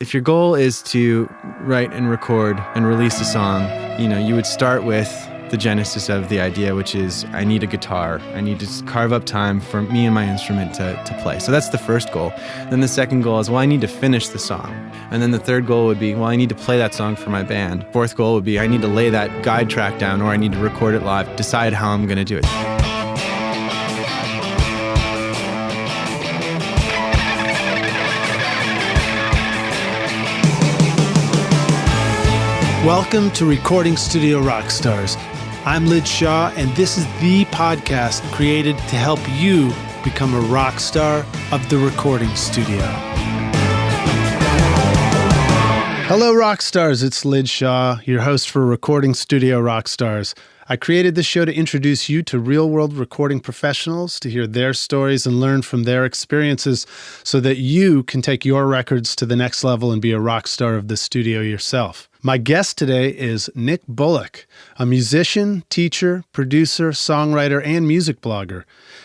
If your goal is to write and record and release a song, you would start with the genesis of the idea, which is I need a guitar. I need to carve up time for me and my instrument to play. So that's the first goal. Then the second goal is, I need to finish the song. And then the third goal would be, I need to play that song for my band. Fourth goal would be, I need to lay that guide track down, or I need to record it live, decide how I'm going to do it. Welcome to Recording Studio Rockstars. I'm Lid Shaw, and this is the podcast created to help you become a rock star of the recording studio. Hello, Rockstars. It's Lid Shaw, your host for Recording Studio Rockstars. I created this show to introduce you to real-world recording professionals, to hear their stories and learn from their experiences so that you can take your records to the next level and be a rock star of the studio yourself. My guest today is Nick Bullock, a musician, teacher, producer, songwriter, and music blogger.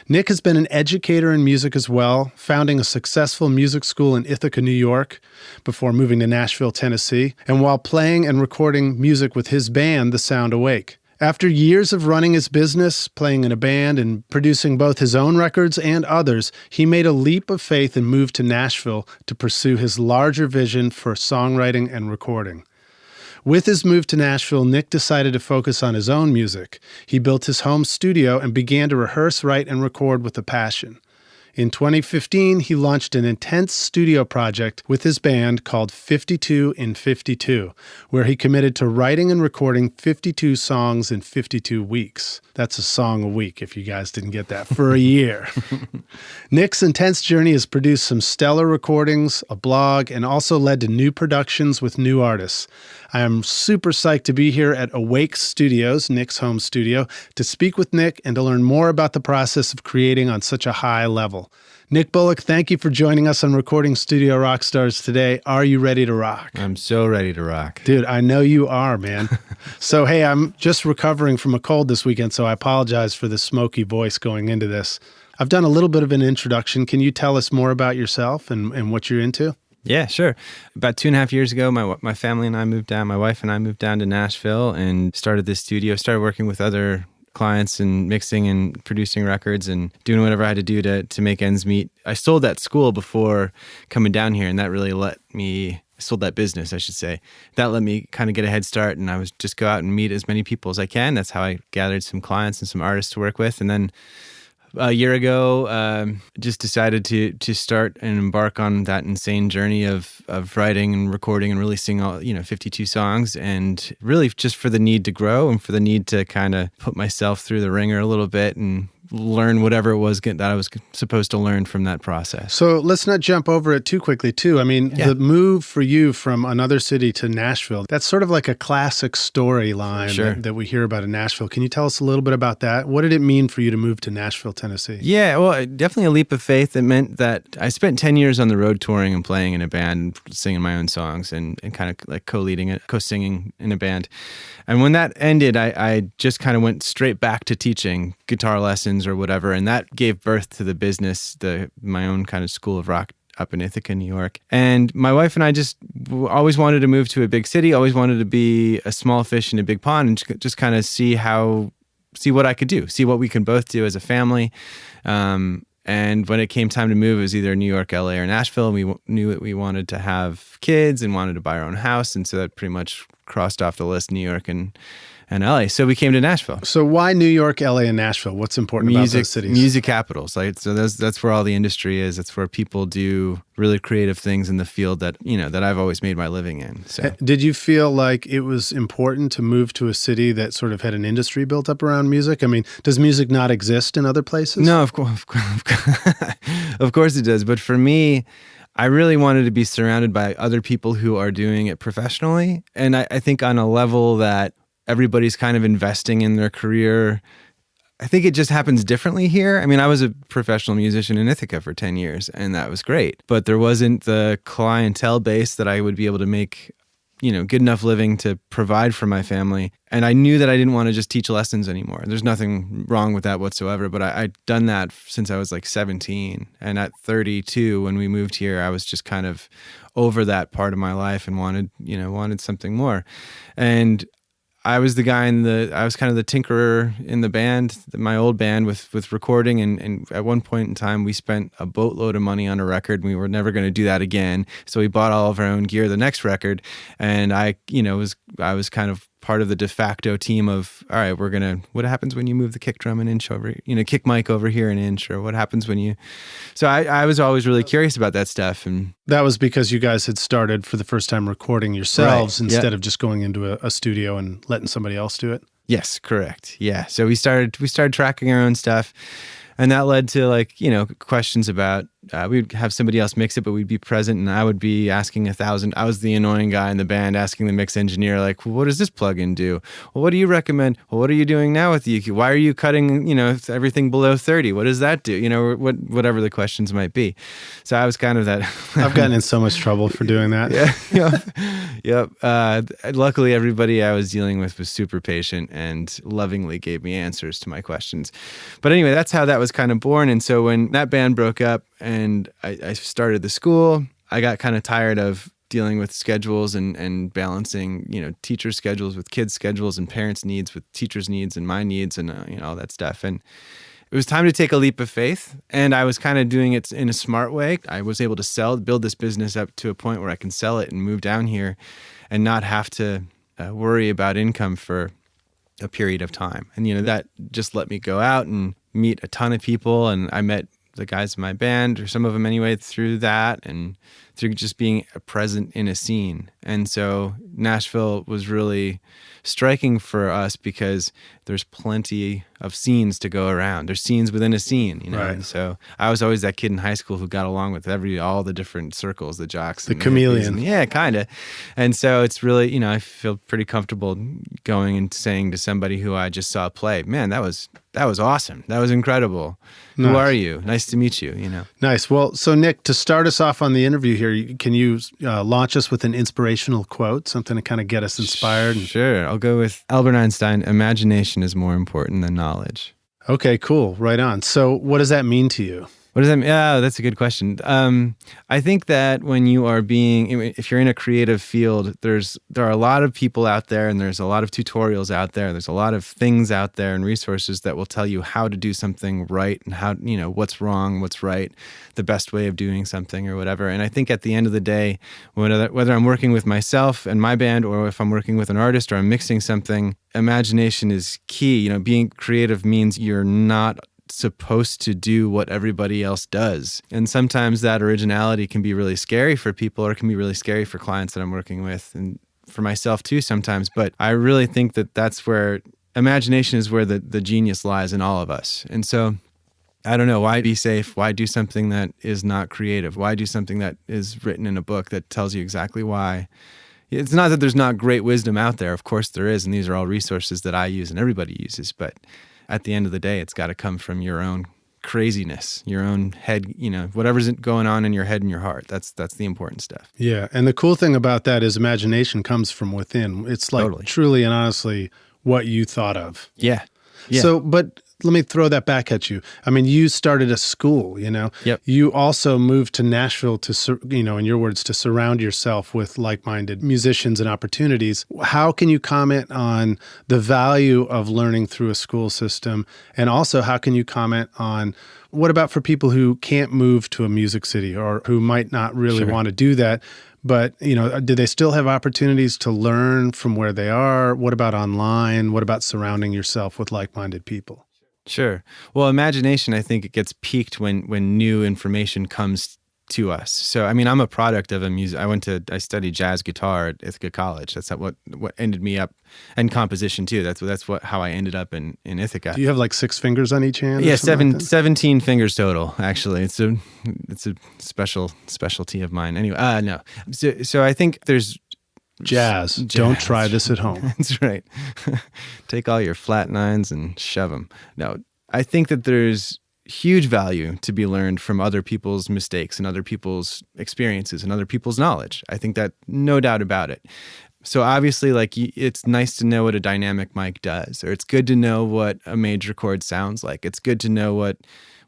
Nick has been an educator in music as well, founding a successful music school in Ithaca, New York, before moving to Nashville, Tennessee, and while playing and recording music with his band, The Sound Awake. After years of running his business, playing in a band, and producing both his own records and others, he made a leap of faith and moved to Nashville to pursue his larger vision for songwriting and recording. With his move to Nashville, Nick decided to focus on his own music. He built his home studio and began to rehearse, write, and record with a passion. In 2015, he launched an intense studio project with his band called 52 in 52, where he committed to writing and recording 52 songs in 52 weeks. That's a song a week, if you guys didn't get that, for a year. Nick's intense journey has produced some stellar recordings, a blog, and also led to new productions with new artists. I am super psyched to be here at Awake Studios, Nick's home studio, to speak with Nick and to learn more about the process of creating on such a high level. Nick Bullock, thank you for joining us on Recording Studio Rockstars today. Are you ready to rock? I'm so ready to rock. Dude, I know you are, man. So, hey, I'm just recovering from a cold this weekend, so I apologize for the smoky voice going into this. I've done a little bit of an introduction. Can you tell us more about yourself and what you're into? Yeah, sure. About 2.5 years ago, my family and I moved down, my wife and I moved down to Nashville and started this studio, started working with other clients and mixing and producing records and doing whatever I had to do to make ends meet. I sold that school before coming down here, and that really sold that business, I should say. That let me kind of get a head start, and I was just go out and meet as many people as I can. That's how I gathered some clients and some artists to work with. And then a year ago, just decided to start and embark on that insane journey of writing and recording and releasing all 52 songs, and really just for the need to grow and for the need to kind of put myself through the ringer a little bit and learn whatever it was that I was supposed to learn from that process. So let's not jump over it too quickly, too. I mean, The move for you from another city to Nashville, that's sort of like a classic storyline that we hear about in Nashville. Can you tell us a little bit about that? What did it mean for you to move to Nashville, Tennessee? Yeah, well, definitely a leap of faith. It meant that I spent 10 years on the road touring and playing in a band, singing my own songs and kind of like co-singing in a band. And when that ended, I just kind of went straight back to teaching guitar lessons or whatever, and that gave birth to the business, my own kind of school of rock up in Ithaca, New York. And my wife and I just always wanted to move to a big city, always wanted to be a small fish in a big pond, and just kind of see what I could do, see what we can both do as a family. And when it came time to move, it was either New York, LA, or Nashville. And we knew that we wanted to have kids and wanted to buy our own house. And so that pretty much crossed off the list, New York and LA. So we came to Nashville. So why New York, LA, and Nashville? What's important about those cities? Music capitals. So that's where all the industry is. That's where people do really creative things in the field that I've always made my living in. So did you feel like it was important to move to a city that sort of had an industry built up around music? I mean, does music not exist in other places? No, of course, of course it does. But for me, I really wanted to be surrounded by other people who are doing it professionally. And I think on a level that everybody's kind of investing in their career. I think it just happens differently here. I mean, I was a professional musician in Ithaca for 10 years, and that was great. But there wasn't the clientele base that I would be able to make, good enough living to provide for my family. And I knew that I didn't want to just teach lessons anymore. There's nothing wrong with that whatsoever, but I'd done that since I was like 17. And at 32, when we moved here, I was just kind of over that part of my life and wanted something more. And I was the guy I was kind of the tinkerer in the band, my old band with recording. And at one point in time, we spent a boatload of money on a record. We were never going to do that again. So we bought all of our own gear the next record. And I was kind of part of the de facto team of, all right, what happens when you move the kick drum an inch over, kick mic over here an inch, or what happens when so I was always really curious about that stuff. And that was because you guys had started for the first time recording yourselves instead of just going into a studio and letting somebody else do it? Yes, correct. Yeah. So we started tracking our own stuff. And that led to questions about, we'd have somebody else mix it, but we'd be present and I would be asking I was the annoying guy in the band asking the mix engineer, well, what does this plugin do? Well, what do you recommend? Well, what are you doing now with the EQ? Why are you cutting, everything below 30? What does that do? Whatever the questions might be. So I was kind of that. I've gotten in so much trouble for doing that. Yep. Luckily, everybody I was dealing with was super patient and lovingly gave me answers to my questions. But anyway, that's how that was kind of born. And so when that band broke up and I started the school, I got kind of tired of dealing with schedules and balancing, teacher schedules with kids' schedules and parents' needs with teachers' needs and my needs and, all that stuff. And it was time to take a leap of faith. And I was kind of doing it in a smart way. I was able to build this business up to a point where I can sell it and move down here and not have to worry about income for a period of time. And, that just let me go out and meet a ton of people. And I met the guys in my band, or some of them anyway, through that and through just being present in a scene. And so Nashville was really striking for us because there's plenty of scenes to go around. There's scenes within a scene, Right. And so I was always that kid in high school who got along with all the different circles, the jocks. The chameleon. Yeah, kind of. And so it's really, I feel pretty comfortable going and saying to somebody who I just saw play, man, that was awesome. That was incredible. Nice. Who are you? Nice to meet you, Nice. Well, so Nick, to start us off on the interview here, can you launch us with an inspirational quote, something to kind of get us inspired? Sure. I'll go with Albert Einstein. Imagination is more important than knowledge. Okay, cool. Right on. So what does that mean to you? What does that mean? Yeah, that's a good question. I think that when you are if you're in a creative field, there are a lot of people out there and there's a lot of tutorials out there. There's a lot of things out there and resources that will tell you how to do something right and how, what's wrong, what's right, the best way of doing something or whatever. And I think at the end of the day, whether I'm working with myself and my band or if I'm working with an artist or I'm mixing something, imagination is key. Being creative means you're not supposed to do what everybody else does. And sometimes that originality can be really scary for people or it can be really scary for clients that I'm working with and for myself too sometimes. But I really think that that's where imagination is where the genius lies in all of us. And so I don't know, why be safe? Why do something that is not creative? Why do something that is written in a book that tells you exactly why? It's not that there's not great wisdom out there. Of course there is. And these are all resources that I use and everybody uses. But at the end of the day, it's got to come from your own craziness, your own head, whatever's going on in your head and your heart. That's the important stuff. Yeah. And the cool thing about that is imagination comes from within. It's like Totally. Truly and honestly what you thought of. Yeah. So, but let me throw that back at you. I mean, you started a school, Yep. You also moved to Nashville to, in your words, to surround yourself with like-minded musicians and opportunities. How can you comment on the value of learning through a school system? And also, how can you comment on what about for people who can't move to a music city or who might not really want to do that? But, do they still have opportunities to learn from where they are? What about online? What about surrounding yourself with like-minded people? Sure. Well, imagination, I think it gets peaked when new information comes to us. So, I mean, I'm a product of a music. I studied jazz guitar at Ithaca College. That's what ended me up, and composition too. That's how I ended up in Ithaca. Do you have like 6 fingers on each hand? Yeah, like 17 fingers total. Actually, it's a specialty of mine. Anyway, no. So I think there's Jazz. Don't try this at home. That's right. Take all your flat nines and shove them. No, I think that there's huge value to be learned from other people's mistakes and other people's experiences and other people's knowledge. I think that no doubt about it. So obviously, it's nice to know what a dynamic mic does, or it's good to know what a major chord sounds like. It's good to know what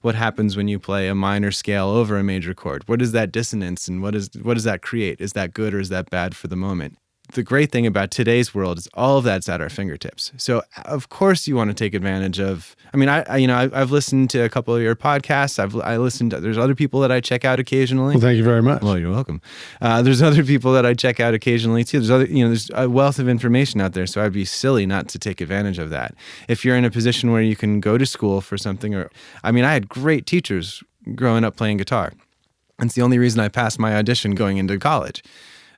what happens when you play a minor scale over a major chord? What is that dissonance, and what does that create? Is that good or is that bad for the moment? The great thing about today's world is all of that's at our fingertips. So of course you want to take advantage of. I mean, I've listened to a couple of your podcasts. I listened to, there's other people that I check out occasionally. Well, thank you very much. Well, you're welcome. There's other people that I check out occasionally too. There's a wealth of information out there. So I'd be silly not to take advantage of that. If you're in a position where you can go to school for something, I had great teachers growing up playing guitar. It's the only reason I passed my audition going into college.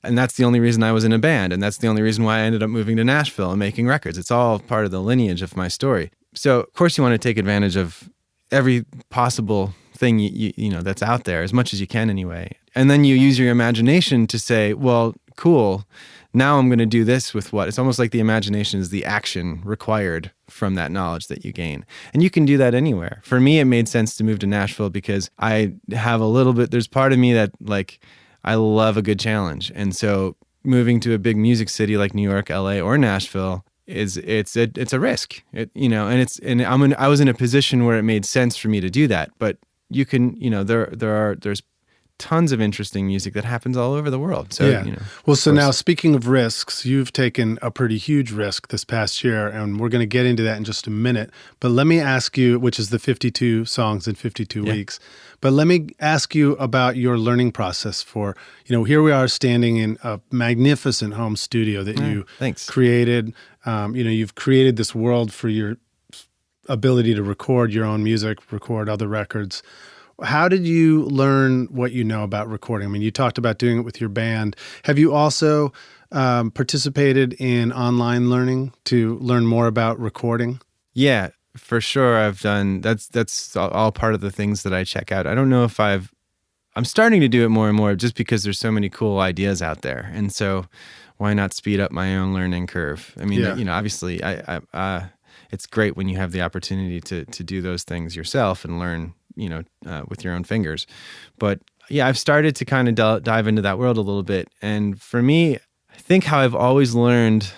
And that's the only reason I was in a band. And that's the only reason why I ended up moving to Nashville and making records. It's all part of the lineage of my story. So, of course, you want to take advantage of every possible thing you know that's out there, as much as you can anyway. And then you use your imagination to say, well, cool, now I'm going to do this with what? It's almost like the imagination is the action required from that knowledge that you gain. And you can do that anywhere. For me, it made sense to move to Nashville because I have there's part of me that, like, I love a good challenge. And so moving to a big music city like New York, LA, or Nashville it's a risk. I was in a position where it made sense for me to do that. But you can, there's tons of interesting music that happens all over the world. So, yeah. Well, so now speaking of risks, you've taken a pretty huge risk this past year, and we're going to get into that in just a minute. But let me ask you, which is the 52 songs in 52 weeks. But let me ask you about your learning process for, here we are standing in a magnificent home studio that you created. You've created this world for your ability to record your own music, record other records. How did you learn what you know about recording? I mean, you talked about doing it with your band. Have you also participated in online learning to learn more about recording? Yeah, for sure. I've done, that's all part of the things that I check out. I don't know if I'm starting to do it more and more just because there's so many cool ideas out there. And so why not speed up my own learning curve? I mean, obviously it's great when you have the opportunity to do those things yourself and learn, with your own fingers. But yeah, I've started to kind of dive into that world a little bit. And for me, I think how I've always learned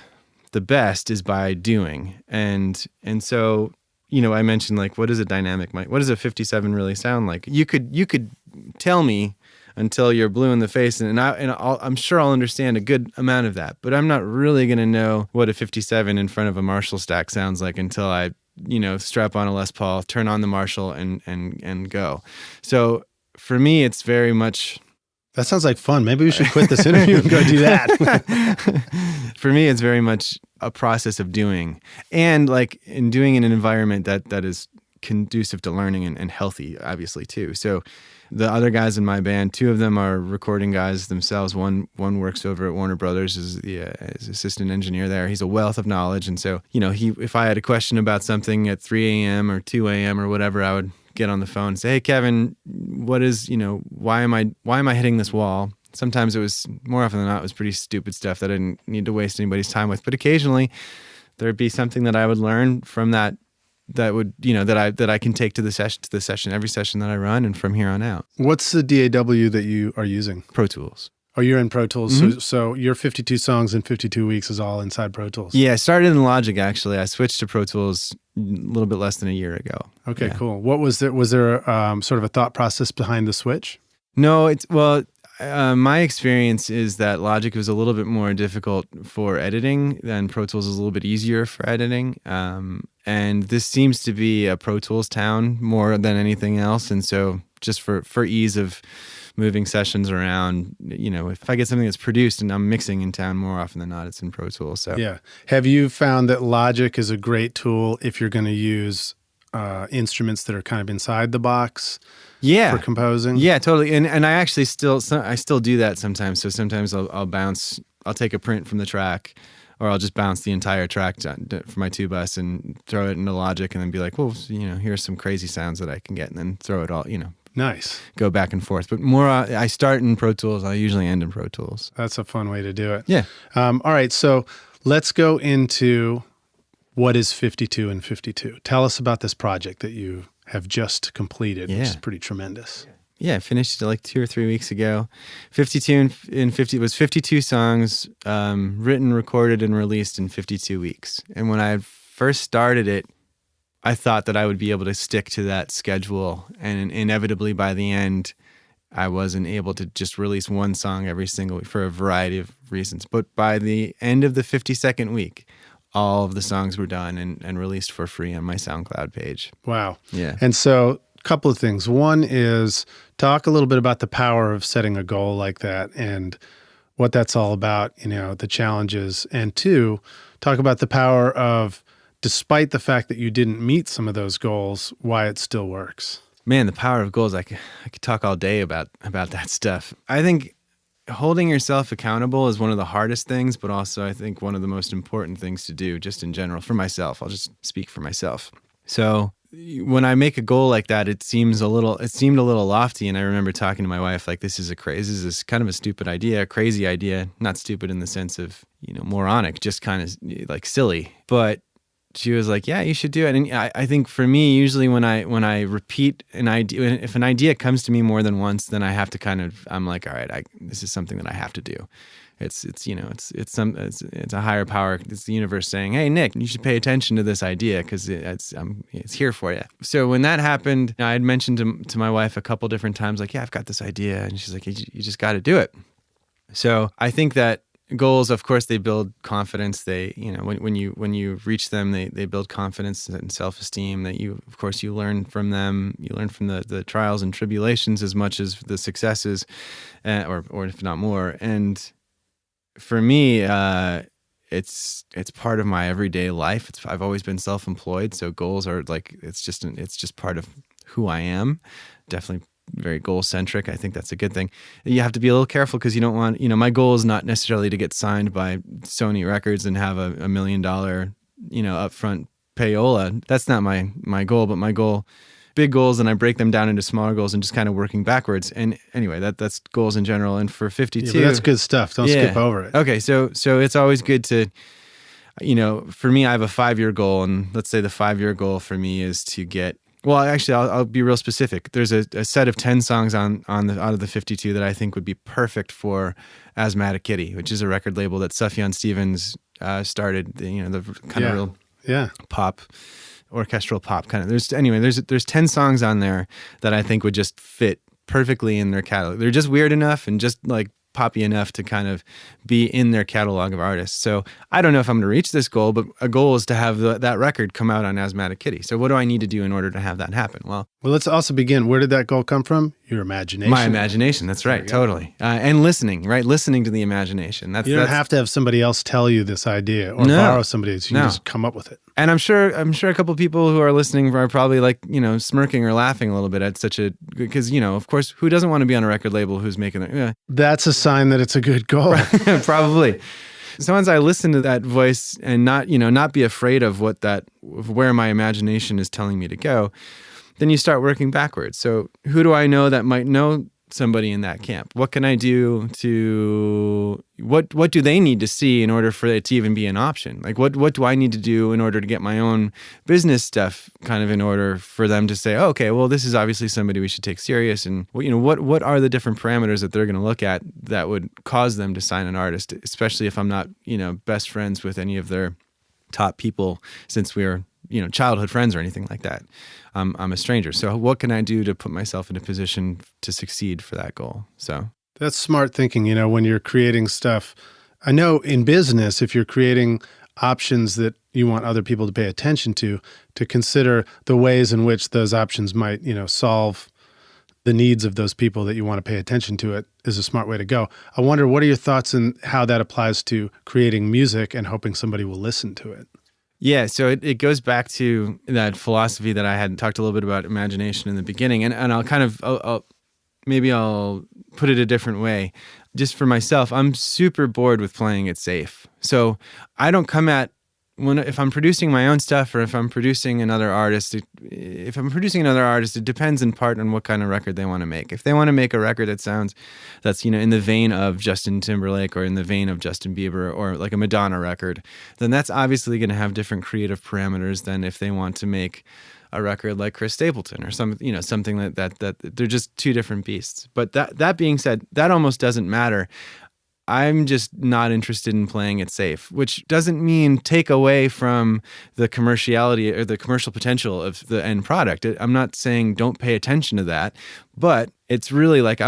the best is by doing. And so, I mentioned, like, what is a dynamic mic? What does a 57 really sound like? You could tell me until you're blue in the face, and I'm sure I'll understand a good amount of that, but I'm not really going to know what a 57 in front of a Marshall stack sounds like until I strap on a Les Paul, turn on the Marshall, and go. So for me, it's very much... That sounds like fun. Maybe we should quit this interview and go do that. For me, it's very much a process of doing, and like in doing in an environment that is conducive to learning and healthy, obviously, too. So the other guys in my band, two of them are recording guys themselves. One works over at Warner Brothers as the assistant engineer there. He's a wealth of knowledge. And so, if I had a question about something at 3 a.m. or 2 a.m. or whatever, I would get on the phone and say, hey, Kevin, why am I hitting this wall? Sometimes it was, more often than not, it was pretty stupid stuff that I didn't need to waste anybody's time with. But occasionally there'd be something that I would learn from that would, that I can take to the session, every session that I run, and from here on out. What's the DAW that you are using? Pro Tools. Oh, you're in Pro Tools. Mm-hmm. So your 52 songs in 52 weeks is all inside Pro Tools. Yeah, I started in Logic, actually. I switched to Pro Tools a little bit less than a year ago. Okay, cool. What was there? Was there sort of a thought process behind the switch? No, my experience is that Logic was a little bit more difficult for editing than Pro Tools is a little bit easier for editing. And this seems to be a Pro Tools town more than anything else. And so just for ease of moving sessions around, if I get something that's produced and I'm mixing in town, more often than not, it's in Pro Tools. So yeah. Have you found that Logic is a great tool if you're going to use instruments that are kind of inside the box? Yeah, for composing. Yeah, totally. And I actually still do that sometimes. So sometimes I'll take a print from the track, or I'll just bounce the entire track for my 2-bus and throw it into Logic, and then be like, well, here's some crazy sounds that I can get, and then throw it all, Nice. Go back and forth. But more, I start in Pro Tools. I usually end in Pro Tools. That's a fun way to do it. Yeah. All right. So let's go into what is 52 and 52. Tell us about this project that you have just completed, which is pretty tremendous. Yeah, I finished it like 2 or 3 weeks ago. 52 in 50 was 52 songs, written, recorded, and released in 52 weeks. And when I first started it, I thought that I would be able to stick to that schedule, and inevitably by the end, I wasn't able to just release one song every single week for a variety of reasons. But by the end of the 52nd week, all of the songs were done and released for free on my SoundCloud page. Wow. Yeah. And so a couple of things. One is talk a little bit about the power of setting a goal like that and what that's all about, the challenges. And two, talk about the power of, despite the fact that you didn't meet some of those goals, why it still works. Man, the power of goals. I could talk all day about that stuff. I think holding yourself accountable is one of the hardest things, but also I think one of the most important things to do just in general for myself. I'll just speak for myself. So when I make a goal like that, it seemed a little lofty. And I remember talking to my wife, like, this is kind of a stupid idea, a crazy idea, not stupid in the sense of, moronic, just kind of like silly. But she was like, yeah, you should do it. And I think for me, usually when I repeat an idea, if an idea comes to me more than once, then I have to I'm like, all right, this is something that I have to do. It's a higher power. It's the universe saying, hey, Nick, you should pay attention to this idea because it's here for you. So when that happened, I had mentioned to my wife a couple different times, like, yeah, I've got this idea. And she's like, you just got to do it. So I think that goals, of course, they build confidence. They, when you reach them, they build confidence and self-esteem. That you learn from them. You learn from the trials and tribulations as much as the successes, or if not more. And for me, it's part of my everyday life. I've always been self-employed, so goals are like it's just part of who I am. Definitely very goal-centric. I think that's a good thing. You have to be a little careful because you don't want, my goal is not necessarily to get signed by Sony Records and have a $1 million, upfront payola. That's not my goal, but my goal, big goals, and I break them down into smaller goals and just kind of working backwards. And anyway, that's goals in general. And for 52, that's good stuff. Don't skip over it. Okay, so it's always good to, for me, I have a 5-year goal, and let's say the 5-year goal for me is to get. Well, actually, I'll be real specific. There's a set of 10 songs out of the 52 that I think would be perfect for Asthmatic Kitty, which is a record label that Sufjan Stevens started. The kind of real pop, orchestral pop kind of. There's 10 songs on there that I think would just fit perfectly in their catalog. They're just weird enough and just like poppy enough to kind of be in their catalog of artists. So I don't know if I'm going to reach this goal, but a goal is to have that record come out on Asthmatic Kitty. So what do I need to do in order to have that happen? Well, let's also begin. Where did that goal come from? Your imagination. My imagination. That's right. Totally. And listening, right? Listening to the imagination. You don't have to have somebody else tell you this idea or borrow somebody's. You just come up with it. And I'm sure a couple of people who are listening are probably like, smirking or laughing a little bit at because, of course, who doesn't want to be on a record label who's making it? That's a sign that it's a good goal. Probably. So once I listen to that voice and not be afraid of where my imagination is telling me to go, then you start working backwards. So who do I know that might know somebody in that camp? What can I do what do they need to see in order for it to even be an option? Like what do I need to do in order to get my own business stuff kind of in order for them to say, oh, okay, well, this is obviously somebody we should take serious. And what are the different parameters that they're going to look at that would cause them to sign an artist, especially if I'm not, best friends with any of their top people since we are, childhood friends or anything like that. I'm a stranger. So what can I do to put myself in a position to succeed for that goal? So that's smart thinking, when you're creating stuff. I know in business, if you're creating options that you want other people to pay attention to consider the ways in which those options might, solve the needs of those people that you want to pay attention to, it is a smart way to go. I wonder, what are your thoughts on how that applies to creating music and hoping somebody will listen to it? Yeah, so it goes back to that philosophy that I had talked a little bit about imagination in the beginning, and I'll put it a different way. Just for myself, I'm super bored with playing it safe. So I don't come at if I'm producing my own stuff or if I'm producing another artist. It depends in part on what kind of record they want to make. If they want to make a record that's in the vein of Justin Timberlake or in the vein of Justin Bieber or like a Madonna record, then that's obviously going to have different creative parameters than if they want to make a record like Chris Stapleton or something like that they're just two different beasts. But that being said, that almost doesn't matter. I'm just not interested in playing it safe, which doesn't mean take away from the commerciality or the commercial potential of the end product. I'm not saying don't pay attention to that, but it's really like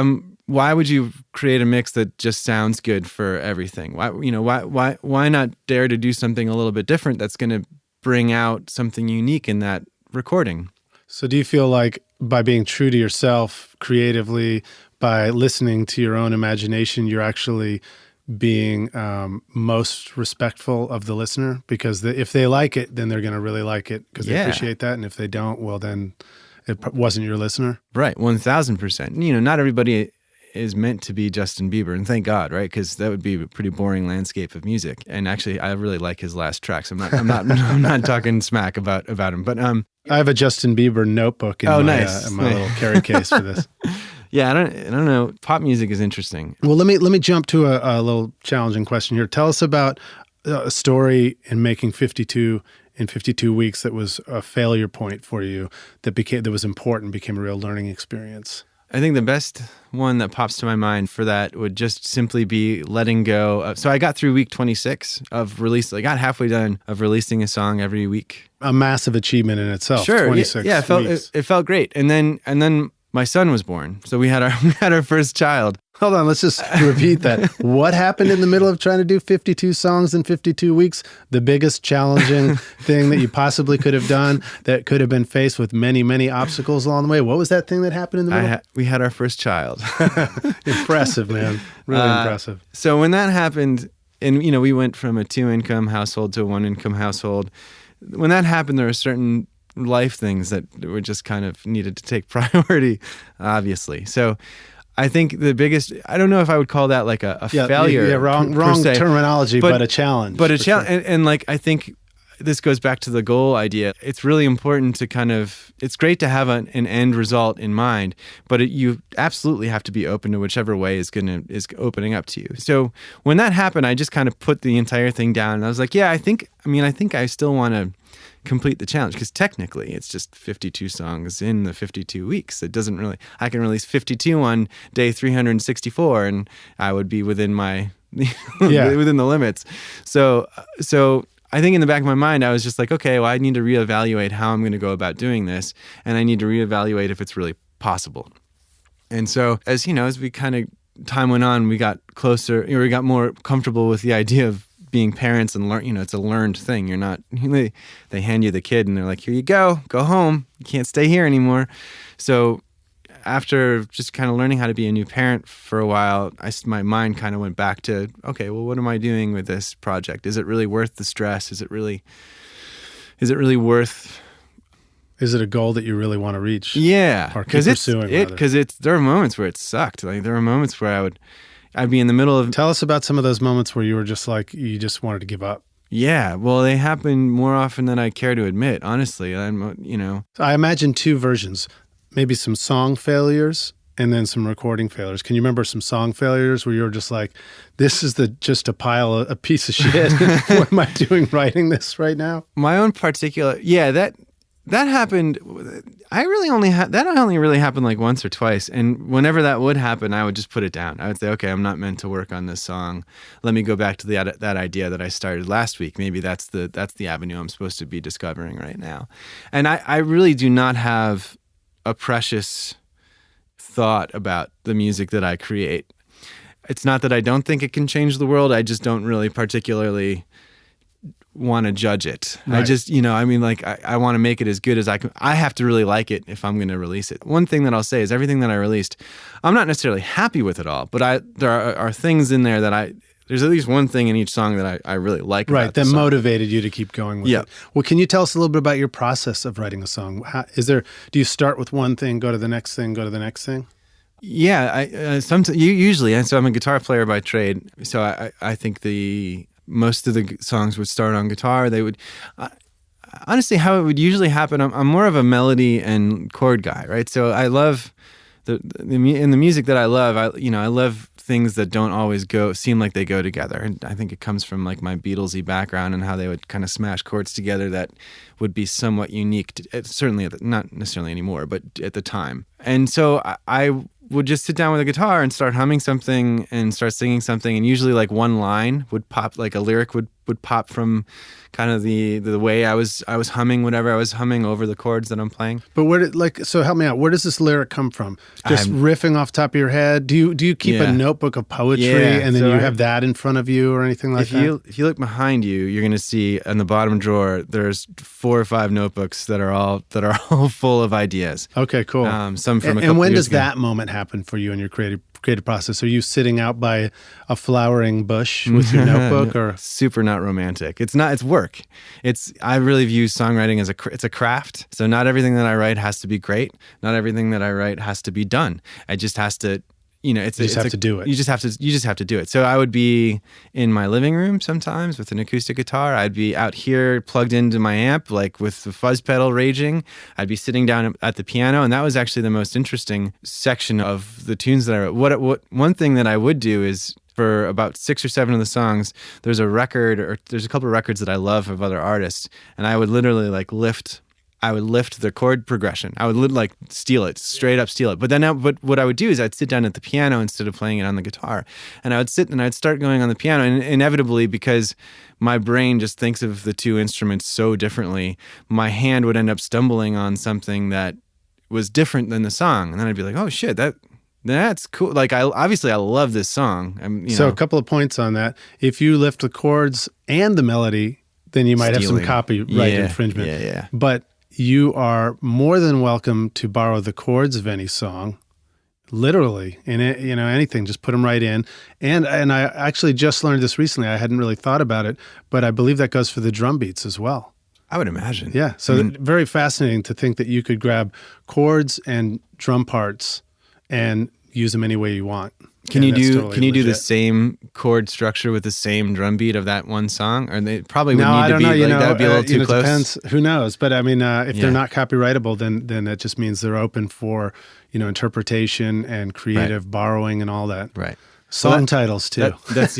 why would you create a mix that just sounds good for everything? Why not dare to do something a little bit different that's going to bring out something unique in that recording? So do you feel like by being true to yourself creatively, by listening to your own imagination, you're actually being most respectful of the listener? Because if they like it, then they're going to really like it because they appreciate that. And if they don't, well, then it wasn't your listener. Right, 1,000%. Not everybody is meant to be Justin Bieber, and thank God, right? Because that would be a pretty boring landscape of music. And actually, I really like his last tracks. I'm not talking smack about him, but I have a Justin Bieber notebook in my little carry case for this. Yeah, I don't know. Pop music is interesting. Well, let me jump to a little challenging question here. Tell us about a story in making 52 in 52 weeks that was a failure point for you that was important, became a real learning experience. I think the best one that pops to my mind for that would just simply be letting go. So I got through week 26 of release. I got halfway done of releasing a song every week. A massive achievement in itself. Sure. 26 yeah, it felt great. And then my son was born. So we had our first child. Hold on, let's just repeat that. What happened in the middle of trying to do 52 songs in 52 weeks? The biggest challenging thing that you possibly could have done that could have been faced with many, many obstacles along the way. What was that thing that happened in the middle? We had our first child. Impressive, man. Really impressive. So when that happened, and we went from a 2-income household to a 1-income household. When that happened, there were certain life things that were just kind of needed to take priority, obviously. So I think the biggest, I don't know if I would call that like a failure. Yeah, wrong terminology, but a challenge. But a challenge. And like, I think this goes back to the goal idea. It's really important to it's great to have an end result in mind, but you absolutely have to be open to whichever way is opening up to you. So when that happened, I just kind of put the entire thing down and I was like, I think I still want to complete the challenge, because technically it's just 52 songs in the 52 weeks. It doesn't really, I can release 52 on day 364 and I would be within my within the limits. So I think in the back of my mind I was just like, okay, well, I need to reevaluate how I'm going to go about doing this, and I need to reevaluate if it's really possible. And so as we kind of time went on, we got closer, we got more comfortable with the idea of being parents and learn, it's a learned thing. You're not, they hand you the kid and they're like, here you go home. You can't stay here anymore. So after just kind of learning how to be a new parent for a while, my mind kind of went back to, okay, well, what am I doing with this project? Is it really worth the stress? Is it really worth? Is it a goal that you really want to reach? Yeah. Or keep pursuing it? Because there are moments where it sucked. Like there were moments where I'd be in the middle of... Tell us about some of those moments where you were just like, you just wanted to give up. Yeah, well, they happen more often than I care to admit, honestly. I imagine two versions, maybe some song failures and then some recording failures. Can you remember some song failures where you were just like, this is just a piece of shit. What am I doing writing this right now? My own particular... Yeah, that happened. I only really happened like once or twice. And whenever that would happen, I would just put it down. I would say, okay, I'm not meant to work on this song. Let me go back to that idea that I started last week. Maybe that's the avenue I'm supposed to be discovering right now. And I really do not have a precious thought about the music that I create. It's not that I don't think it can change the world. I just don't really particularly want to judge it. Right. I just, I want to make it as good as I can. I have to really like it if I'm going to release it. One thing that I'll say is everything that I released, I'm not necessarily happy with it all, but there are things in there that there's at least one thing in each song that I really like. Right, that motivated you to keep going with it. Well, can you tell us a little bit about your process of writing a song? Do you start with one thing, go to the next thing, go to the next thing? Yeah, usually, so I'm a guitar player by trade, so I think most of the songs would start on guitar. They would, honestly, how it would usually happen, I'm more of a melody and chord guy, right? So I love in the music that I love, I love things that don't always seem like they go together. And I think it comes from like my Beatlesy background and how they would kind of smash chords together that would be somewhat unique, certainly not necessarily anymore, but at the time. And so I would just sit down with a guitar and start humming something and start singing something, and usually like one line would pop, like a lyric would pop from kind of the way I was humming whatever I was humming over the chords that I'm playing. But so help me out. Where does this lyric come from? Just riffing off the top of your head? Do you keep a notebook of poetry and then you have that in front of you or anything like that? If you look behind you, you're going to see in the bottom drawer there's 4 or 5 notebooks that are all full of ideas. Okay, cool. Some from and when does that moment happen for you in your creative process? Are you sitting out by a flowering bush with your notebook, or super not romantic? It's not. It's work. I really view songwriting as it's a craft. So not everything that I write has to be great. Not everything that I write has to be done. It just has to. You just have to do it. You just have to do it. So I would be in my living room sometimes with an acoustic guitar. I'd be out here plugged into my amp, like with the fuzz pedal raging. I'd be sitting down at the piano, and that was actually the most interesting section of the tunes that I wrote. What one thing that I would do is, for about 6 or 7 of the songs, there's a couple of records that I love of other artists, and I would literally lift the chord progression. I would straight up steal it. But what I would do is I'd sit down at the piano instead of playing it on the guitar. And I would sit and I'd start going on the piano. And inevitably, because my brain just thinks of the two instruments so differently, my hand would end up stumbling on something that was different than the song. And then I'd be like, oh shit, that's cool. Like I love this song. So a couple of points on that. If you lift the chords and the melody, then you might have some copyright infringement. Yeah. But you are more than welcome to borrow the chords of any song, literally, in it, anything. Just put them right in. And I actually just learned this recently. I hadn't really thought about it, but I believe that goes for the drum beats as well. I would imagine. Yeah. So very fascinating to think that you could grab chords and drum parts and use them any way you want. Can you do the same chord structure with the same drum beat of that one song? Or they probably would need to be that would be a little too close. Depends. Who knows? But I mean, if they're not copyrightable, then that just means they're open for interpretation and creative borrowing and all that. Right. Song titles too. That's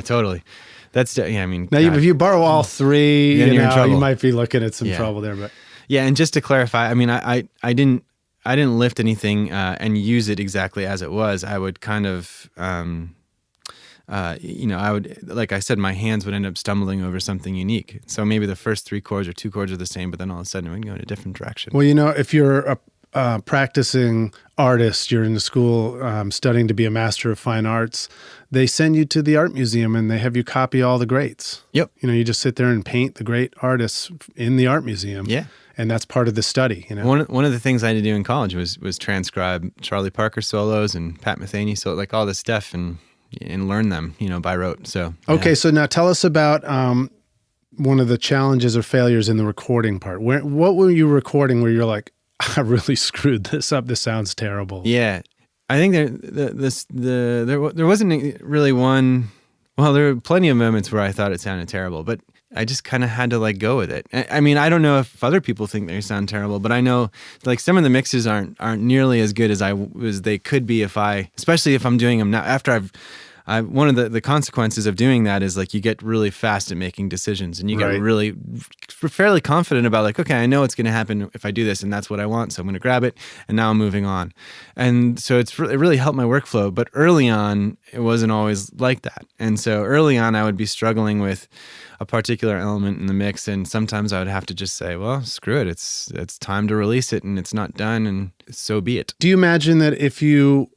totally. That's I mean. Now, if you borrow all 3, you're in trouble. You might be looking at some trouble there. But and just to clarify, I mean, I didn't lift anything and use it exactly as it was. I would kind of, I would, like I said, my hands would end up stumbling over something unique. So maybe the first 3 chords or 2 chords are the same, but then all of a sudden it would go in a different direction. Well, if you're a practicing artist, you're in the school studying to be a master of fine arts, they send you to the art museum and they have you copy all the greats. Yep. You just sit there and paint the great artists in the art museum. Yeah. And that's part of the study, One of the things I had to do in college was transcribe Charlie Parker solos and Pat Metheny, so like all this stuff and learn them, by rote. So okay, so now tell us about one of the challenges or failures in the recording part. What were you recording where you're like, I really screwed this up. This sounds terrible. Yeah, I think there wasn't really one. Well, there were plenty of moments where I thought it sounded terrible, but I just kind of had to go with it. I mean, I don't know if other people think they sound terrible, but I know some of the mixes aren't nearly as good as they could be especially if I'm doing them now. After one of the consequences of doing that is you get really fast at making decisions, and you get really fairly confident about okay, I know what's going to happen if I do this, and that's what I want, so I'm going to grab it, and now I'm moving on. And so it really helped my workflow. But early on, it wasn't always like that. And so early on, I would be struggling with a particular element in the mix, and sometimes I would have to just say, well, screw it, it's time to release it, and it's not done, and so be it. Do you imagine that if you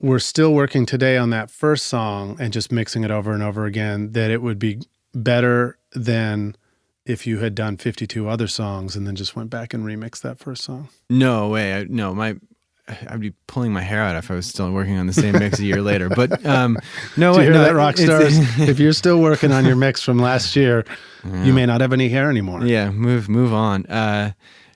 were still working today on that first song and just mixing it over and over again, that it would be better than if you had done 52 other songs and then just went back and remixed that first song? No way. I'd be pulling my hair out if I was still working on the same mix a year later. But no way. Do you hear that, rock it's stars? If you're still working on your mix from last year, you may not have any hair anymore. Yeah, move on.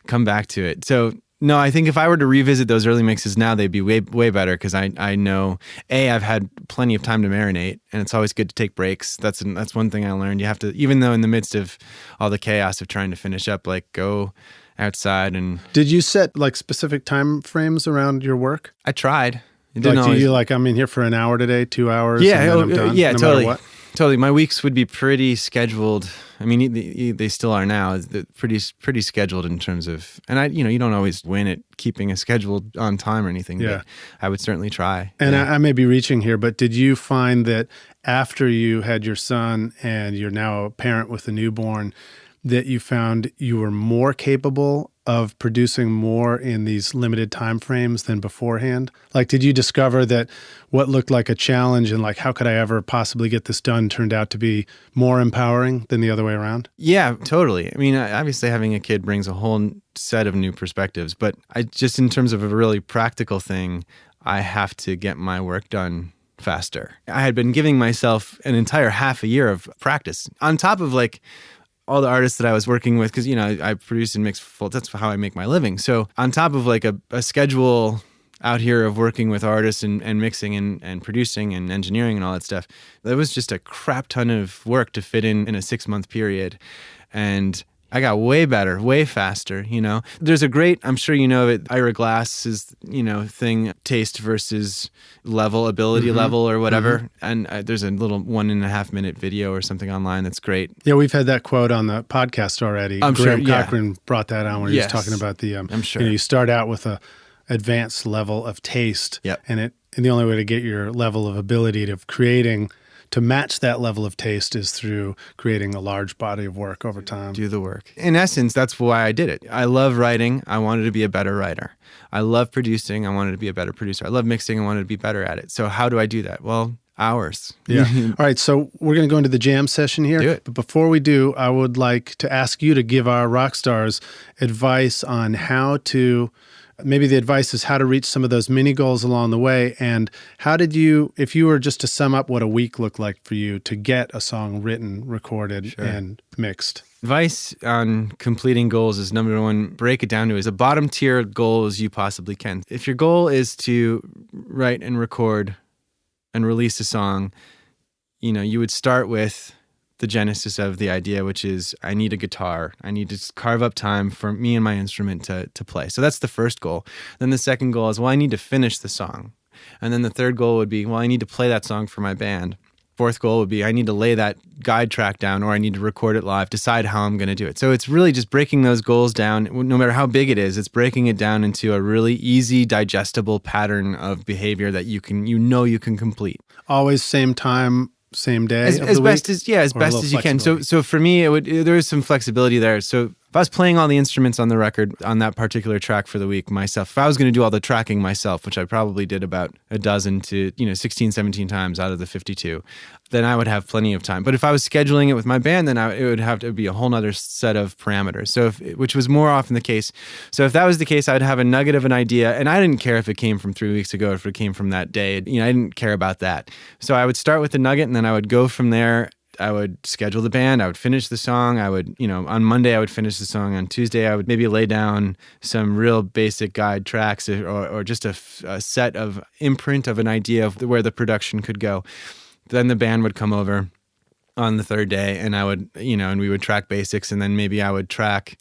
Come back to it. So no, I think if I were to revisit those early mixes now, they'd be way better, because I know, I've had plenty of time to marinate, and it's always good to take breaks. That's one thing I learned. You have to, even though in the midst of all the chaos of trying to finish up, go outside and... Did you set specific time frames around your work? I tried. Do you I'm in here for an hour today, 2 hours? Yeah, and then I'm done, yeah, no totally. matter what? Totally. My weeks would be pretty scheduled. I mean, they still are now. Pretty scheduled in terms of, and you don't always win at keeping a schedule on time or anything. Yeah. But I would certainly try. And yeah. I may be reaching here, but did you find that after you had your son and you're now a parent with a newborn, that you found you were more capable of producing more in these limited time frames than beforehand? Like, did you discover that what looked like a challenge and like, how could I ever possibly get this done, turned out to be more empowering than the other way around? Yeah, totally. I mean, obviously having a kid brings a whole set of new perspectives, but I just, in terms of a really practical thing, I have to get my work done faster. I had been giving myself an entire half a year of practice on top of like all the artists that I was working with, because, I produce and mix that's how I make my living. So on top of like a schedule out here of working with artists and mixing and producing and engineering and all that stuff, there was just a crap ton of work to fit in a 6-month period. And I got way better, way faster, There's a great, I'm sure you know it, Ira Glass's, thing, taste versus ability level or whatever. And there's a little 1.5 minute video or something online that's great. Yeah, we've had that quote on the podcast already. I'm Graham sure, Cochran brought that on when he was talking about the, I'm sure. You start out with a advanced level of taste. Yep. And the only way to get your level of ability of creating to match that level of taste is through creating a large body of work over time. Do the work. In essence, that's why I did it. I love writing. I wanted to be a better writer. I love producing. I wanted to be a better producer. I love mixing. I wanted to be better at it. So how do I do that? Well, hours. Yeah. All right. So we're going to go into the jam session here. Do it. But before we do, I would like to ask you to give our rock stars advice on how to, maybe the advice is how to reach some of those mini goals along the way. And how did you, if you were just to sum up what a week looked like for you to get a song written, recorded, and mixed? Advice on completing goals is number one, break it down to as a bottom tier goal as you possibly can. If your goal is to write and record and release a song, you would start with the genesis of the idea, which is I need a guitar. I need to carve up time for me and my instrument to play. So that's the first goal. Then the second goal is, well, I need to finish the song. And then the third goal would be, well, I need to play that song for my band. Fourth goal would be, I need to lay that guide track down, or I need to record it live, decide how I'm going to do it. So it's really just breaking those goals down. No matter how big it is, it's breaking it down into a really easy, digestible pattern of behavior that you can complete. Always same time, same day as best as you can. So for me, there is some flexibility there. So if I was playing all the instruments on the record on that particular track for the week myself, if I was going to do all the tracking myself, which I probably did about a dozen to 16, 17 times out of the 52, then I would have plenty of time. But if I was scheduling it with my band, then it would have to be a whole nother set of parameters. So which was more often the case. So if that was the case, I'd have a nugget of an idea, and I didn't care if it came from 3 weeks ago, if it came from that day. I didn't care about that. So I would start with the nugget, and then I would go from there. I would schedule the band. I would finish the song. I would, on Monday, I would finish the song. On Tuesday, I would maybe lay down some real basic guide tracks or just a set of imprint of an idea of where the production could go. Then the band would come over on the third day, and I would, and we would track basics, and then maybe I would track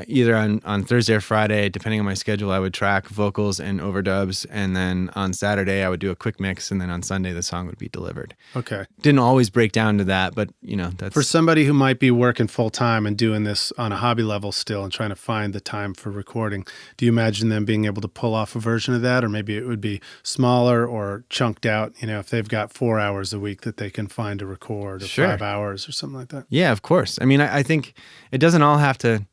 either on Thursday or Friday, depending on my schedule, I would track vocals and overdubs, and then on Saturday I would do a quick mix, and then on Sunday the song would be delivered. Okay. Didn't always break down to that, but that's... For somebody who might be working full time and doing this on a hobby level still and trying to find the time for recording, do you imagine them being able to pull off a version of that? Or maybe it would be smaller or chunked out, if they've got 4 hours a week that they can find to record, or 5 hours or something like that? Yeah, of course. I mean, I think it doesn't all have to...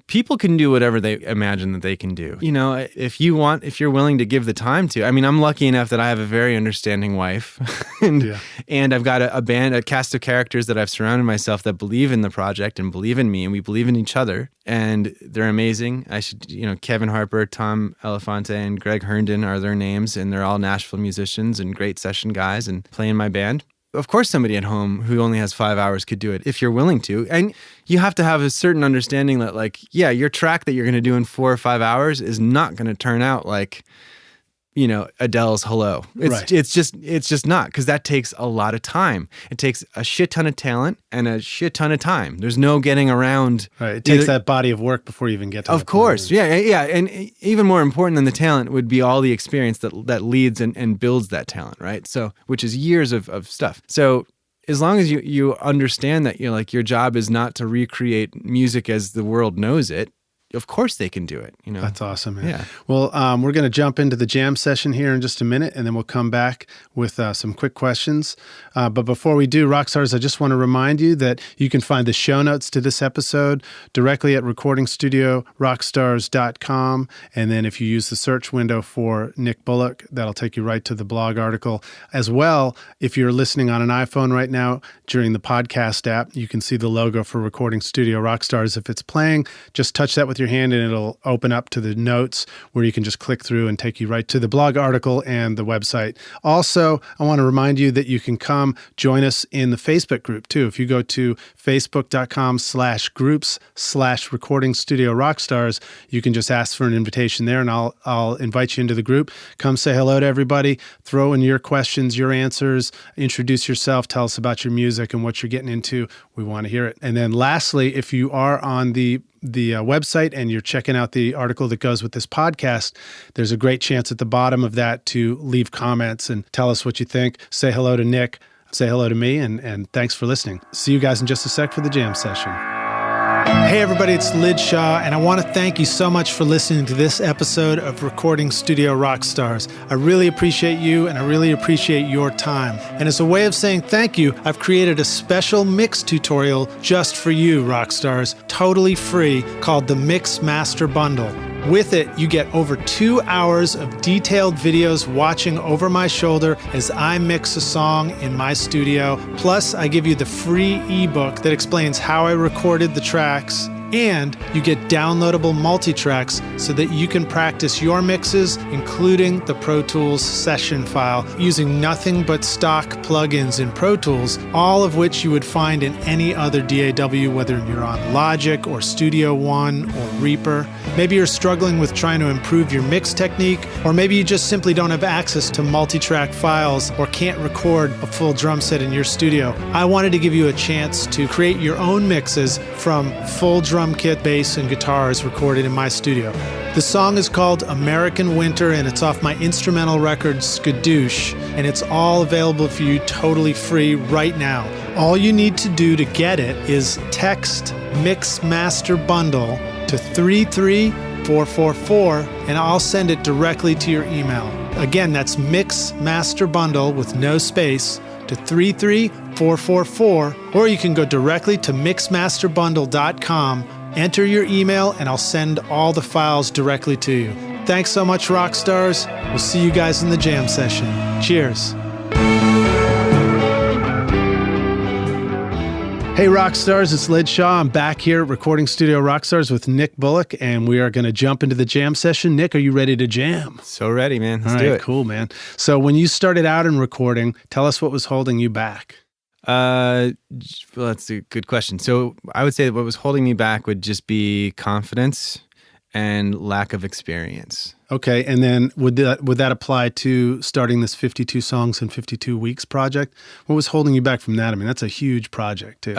People can do whatever they imagine that they can do. If you're willing to give the time to. I mean, I'm lucky enough that I have a very understanding wife, and I've got a band, a cast of characters that I've surrounded myself that believe in the project and believe in me, and we believe in each other, and they're amazing. Kevin Harper, Tom Elefante, and Greg Herndon are their names, and they're all Nashville musicians and great session guys and play in my band. Of course, somebody at home who only has 5 hours could do it if you're willing to. And you have to have a certain understanding that, your track that you're going to do in 4 or 5 hours is not going to turn out like, Adele's Hello. It's just not, because that takes a lot of time. It takes a shit ton of talent and a shit ton of time. There's no getting around. Right. It takes that body of work before you even get to Of course. Yeah. And even more important than the talent would be all the experience that leads and builds that talent, right? So, which is years of stuff. So as long as you understand that your job is not to recreate music as the world knows it, of course they can do it. That's awesome, man. Yeah. Well, we're going to jump into the jam session here in just a minute, and then we'll come back with some quick questions. But before we do, Rockstars, I just want to remind you that you can find the show notes to this episode directly at recordingstudiorockstars.com. And then if you use the search window for Nick Bullock, that'll take you right to the blog article. As well, if you're listening on an iPhone right now during the podcast app, you can see the logo for Recording Studio Rockstars. If it's playing, just touch that with your hand and it'll open up to the notes where you can just click through and take you right to the blog article and the website. Also, I want to remind you that you can come join us in the Facebook group too. If you go to facebook.com/groups/Recording Studio Rockstars, you can just ask for an invitation there and I'll invite you into the group. Come say hello to everybody, throw in your questions, your answers, introduce yourself, tell us about your music and what you're getting into. We want to hear it. And then lastly, if you are on the website and you're checking out the article that goes with this podcast, there's a great chance at the bottom of that to leave comments and tell us what you think. Say hello to Nick, say hello to me, and thanks for listening. See you guys in just a sec for the jam session. Hey everybody, it's Lid Shaw, and I want to thank you so much for listening to this episode of Recording Studio Rockstars. I really appreciate you, and I really appreciate your time. And as a way of saying thank you, I've created a special mix tutorial just for you, Rockstars, totally free, called the Mixmaster Bundle. With it, you get over 2 hours of detailed videos watching over my shoulder as I mix a song in my studio. Plus, I give you the free ebook that explains how I recorded the tracks. And you get downloadable multitracks so that you can practice your mixes, including the Pro Tools session file, using nothing but stock plugins in Pro Tools, all of which you would find in any other DAW, whether you're on Logic or Studio One or Reaper. Maybe you're struggling with trying to improve your mix technique, or maybe you just simply don't have access to multitrack files or can't record a full drum set in your studio. I wanted to give you a chance to create your own mixes from full drum kit, bass, and guitars recorded in my studio. The song is called American Winter, and it's off my instrumental record, Skadoosh, and it's all available for you totally free right now. All you need to do to get it is text Mixmaster Bundle to 33444, and I'll send it directly to your email. Again, that's Mixmaster Bundle with no space to 33444, or you can go directly to mixmasterbundle.com, enter your email, and I'll send all the files directly to you. Thanks so much, Rockstars. We'll see you guys in the jam session. Cheers. Hey Rockstars, it's Lid Shaw. I'm back here at Recording Studio Rockstars with Nick Bullock, and we are going to jump into the jam session. Nick, are you ready to jam? So ready, man. Let's do it. Cool, man. So when you started out in recording, tell us what was holding you back. Well, that's a good question. So I would say that what was holding me back would just be confidence and lack of experience. Okay, and then would that apply to starting this 52 songs in 52 weeks project? What was holding you back from that? I mean, that's a huge project too.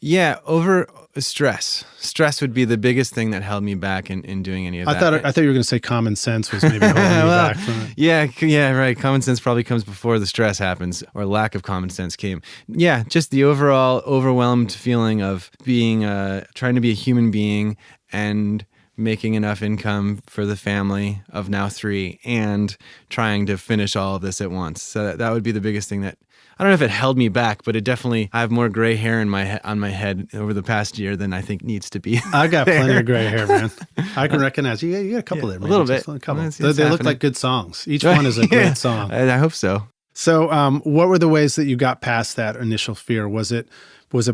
Yeah, over stress. Stress would be the biggest thing that held me back in doing any of that. I thought you were going to say common sense was maybe holding you back from it. Yeah, right. Common sense probably comes before the stress happens, or lack of common sense came. Yeah, just the overall overwhelmed feeling of being trying to be a human being and making enough income for the family of now 3 and trying to finish all of this at once. So that would be the biggest thing that, I don't know if it held me back, but it definitely, I have more gray hair on my head over the past year than I think needs to be. I got plenty of gray hair, man. I can recognize you. You got a couple there, man. A little bit. A couple. They look like good songs. Each one is a great song. I hope so. So what were the ways that you got past that initial fear? Was it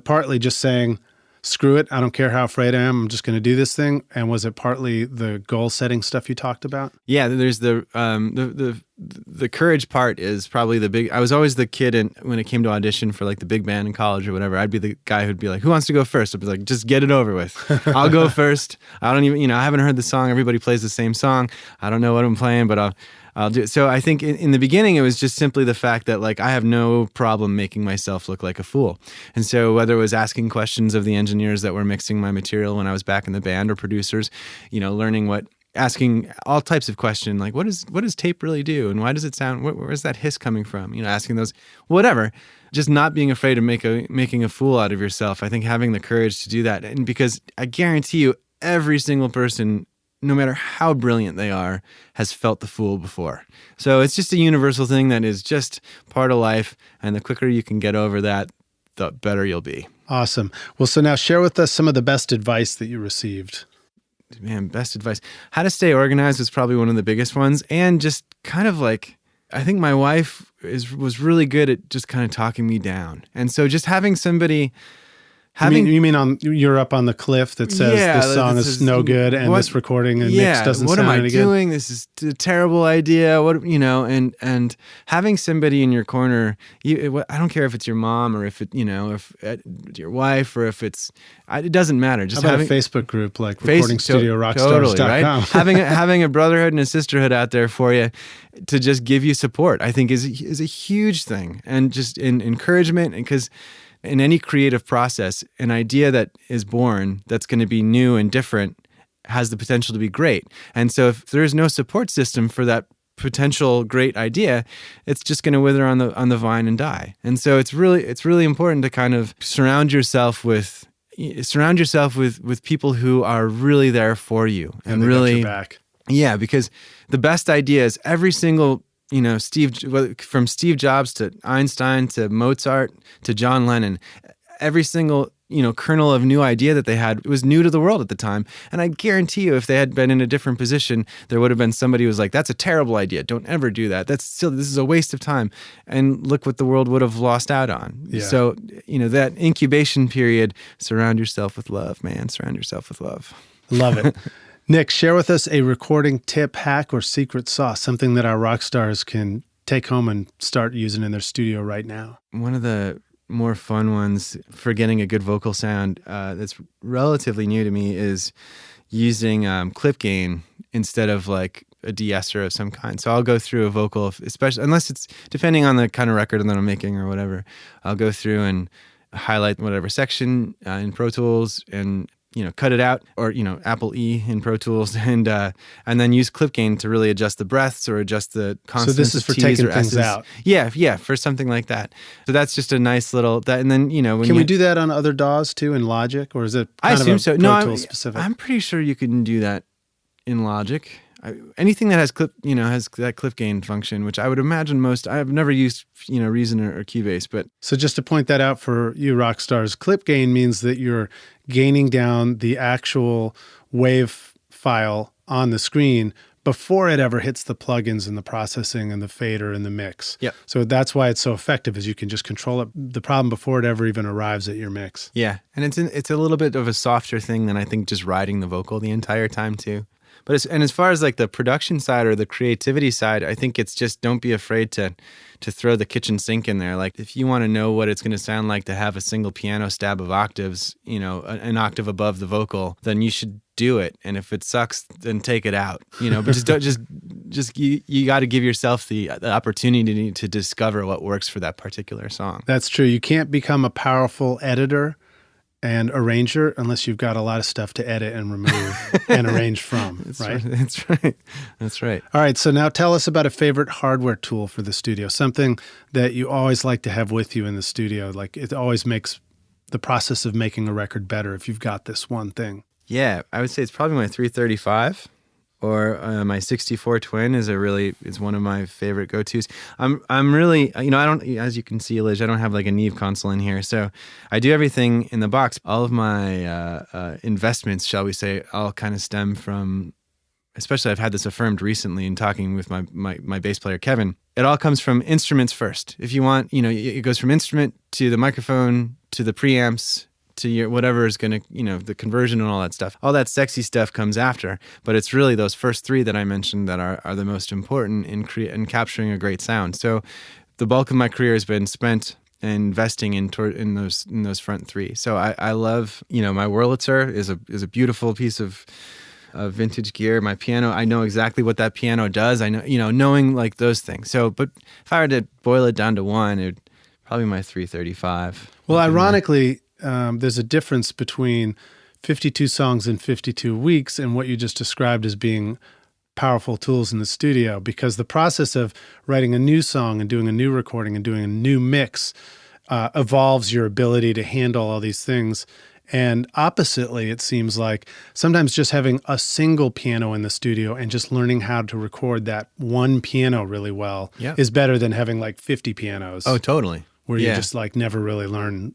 partly just saying, screw it, I don't care how afraid I am, I'm just going to do this thing? And was it partly the goal setting stuff you talked about? Yeah, there's the courage part is probably the big. I was always the kid, and when it came to audition for like the big band in college or whatever, I'd be the guy who'd be like, who wants to go first? I'd be like, just get it over with. I'll go first. I don't even, I haven't heard the song. Everybody plays the same song. I don't know what I'm playing, but I'll do it. So I think in the beginning, it was just simply the fact that like I have no problem making myself look like a fool. And so whether it was asking questions of the engineers that were mixing my material when I was back in the band or producers, learning what asking all types of questions, like what does tape really do, and why does it sound? Where's that hiss coming from? Asking those, whatever. Just not being afraid of making a fool out of yourself. I think having the courage to do that, and because I guarantee you, every single person, no matter how brilliant they are, has felt the fool before. So it's just a universal thing that is just part of life, and the quicker you can get over that, the better you'll be. Awesome. Well, so now share with us some of the best advice that you received. Man, best advice. How to stay organized was probably one of the biggest ones. And just kind of like, I think my wife was really good at just kind of talking me down. And so just having somebody... You mean you're up on the cliff that says this song is no good and this recording and mix doesn't sound any good? What am I doing? This is a terrible idea. And having somebody in your corner, I don't care if it's your mom or if your wife or if it doesn't matter. Just How about a Facebook group like recordingstudiorockstars.com? Totally, right? having a brotherhood and a sisterhood out there for you to just give you support, I think is a huge thing, and just in encouragement, because in any creative process, an idea that is born that's going to be new and different has the potential to be great. And so if there is no support system for that potential great idea, it's just going to wither on the vine and die. And so it's really important to kind of surround yourself with people who are really there for you and really got your back. Yeah, because the best ideas, every single from Steve Jobs to Einstein to Mozart to John Lennon, every single kernel of new idea that they had was new to the world at the time. And I guarantee you, if they had been in a different position, there would have been somebody who was like, "That's a terrible idea. Don't ever do that. This is a waste of time." And look what the world would have lost out on. Yeah. So that incubation period, surround yourself with love, man. Surround yourself with love. Love it. Nick, share with us a recording tip, hack, or secret sauce, something that our rock stars can take home and start using in their studio right now. One of the more fun ones for getting a good vocal sound that's relatively new to me is using clip gain instead of like a de-esser of some kind. So I'll go through a vocal, especially unless it's depending on the kind of record that I'm making or whatever. I'll go through and highlight whatever section in Pro Tools and cut it out, or Apple E in Pro Tools, and then use clip gain to really adjust the breaths or adjust the constants. So this is for taking things out. Yeah, for something like that. So that's just a nice little that. And then can we do that on other DAWs too in Logic, or is it? I assume so. Pro Tools specific? I'm pretty sure you can do that in Logic. Anything that has has that clip gain function, which I would imagine I've never used Reason or Cubase, but so just to point that out for you rock stars, clip gain means that you're gaining down the actual wave file on the screen before it ever hits the plugins and the processing and the fader and the mix. Yep. So that's why it's so effective, is you can just control the problem before it ever even arrives at your mix. Yeah, and it's a little bit of a softer thing than I think just riding the vocal the entire time too. But as far as like the production side or the creativity side, I think it's just don't be afraid to throw the kitchen sink in there. Like if you want to know what it's going to sound like to have a single piano stab of octaves, an octave above the vocal, then you should do it. And if it sucks, then take it out. But you got to give yourself the opportunity to discover what works for that particular song. That's true. You can't become a powerful editor and arranger unless you've got a lot of stuff to edit and remove and arrange from, right? That's right. All right, so now tell us about a favorite hardware tool for the studio, something that you always like to have with you in the studio. Like it always makes the process of making a record better if you've got this one thing. Yeah, I would say it's probably my 335. Or my 64 Twin is one of my favorite go-tos. I'm really, I don't, as you can see, Liz, I don't have like a Neve console in here, so I do everything in the box. All of my investments, shall we say, all kind of stem from, especially I've had this affirmed recently in talking with my bass player Kevin. It all comes from instruments first. If you want, it goes from instrument to the microphone to the preamps to your whatever is going to, the conversion and all that stuff. All that sexy stuff comes after, but it's really those first three that I mentioned that are the most important in capturing a great sound. So the bulk of my career has been spent investing in those front three. So I love, my Wurlitzer is a beautiful piece of vintage gear. My piano, I know exactly what that piano does. I know, knowing like those things. So, but if I were to boil it down to one, it would probably my 335. Well, ironically, there's a difference between 52 songs in 52 weeks and what you just described as being powerful tools in the studio, because the process of writing a new song and doing a new recording and doing a new mix evolves your ability to handle all these things. And oppositely, it seems like sometimes just having a single piano in the studio and just learning how to record that one piano really well is better than having like 50 pianos. Oh, totally. Where you just like never really learn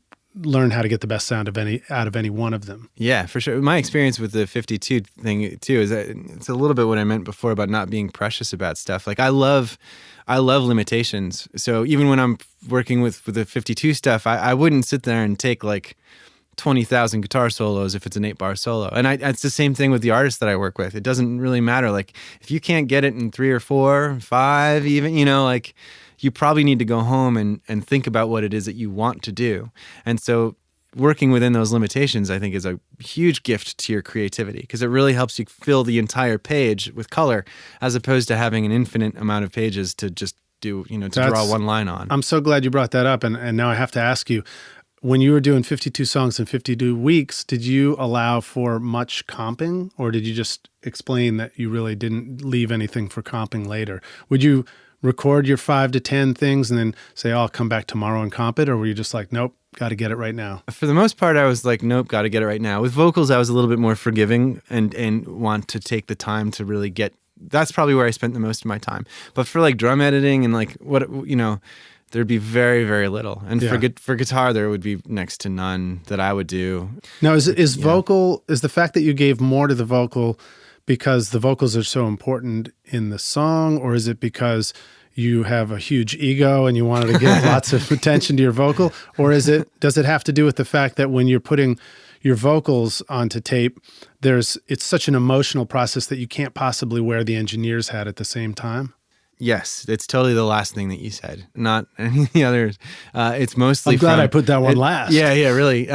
how to get the best sound out of any one of them. Yeah, for sure. My experience with the 52 thing too is that it's a little bit what I meant before about not being precious about stuff. Like I love limitations. So even when I'm working with the 52 stuff, I wouldn't sit there and take like 20,000 guitar solos if it's an 8-bar solo. And it's the same thing with the artists that I work with. It doesn't really matter. Like if you can't get it in 3 or 4, 5 even, like you probably need to go home and think about what it is that you want to do. And so working within those limitations, I think, is a huge gift to your creativity, because it really helps you fill the entire page with color as opposed to having an infinite amount of pages to just do, to draw one line on. I'm so glad you brought that up. And now I have to ask you, when you were doing 52 songs in 52 weeks, did you allow for much comping, or did you just explain that you really didn't leave anything for comping later? Would you record your 5 to 10 things and then say, I'll come back tomorrow and comp it? Or were you just like, nope, got to get it right now? For the most part, I was like, nope, got to get it right now. With vocals, I was a little bit more forgiving and want to take the time to really get, that's probably where I spent the most of my time. But for like drum editing and like there'd be very, very little. And for guitar, there would be next to none that I would do. Now, is the fact that you gave more to the vocal because the vocals are so important in the song, or is it because you have a huge ego and you wanted to give lots of attention to your vocal? Or does it have to do with the fact that when you're putting your vocals onto tape, it's such an emotional process that you can't possibly wear the engineer's hat at the same time? Yes, it's totally the last thing that you said, not any of the others. It's mostly I'm glad I put that one last. Yeah, really.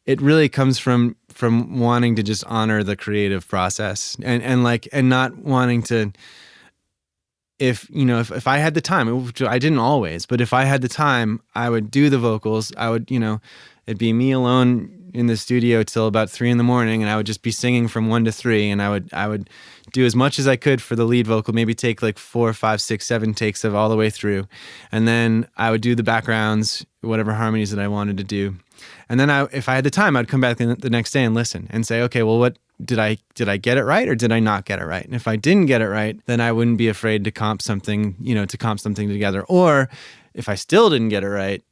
It really comes from wanting to just honor the creative process and not wanting to. If I had the time, which I didn't always, but if I had the time, I would do the vocals. I would, it'd be me alone in the studio till about 3 a.m, and I would just be singing from 1 to 3, and I would do as much as I could for the lead vocal, maybe take like 4, 5, 6, 7 takes of all the way through, and then I would do the backgrounds, whatever harmonies that I wanted to do, and then if I had the time, I'd come back the next day and listen and say, okay, well, what did I get it right or did I not get it right? And if I didn't get it right, then I wouldn't be afraid to comp something, together. Or if I still didn't get it right,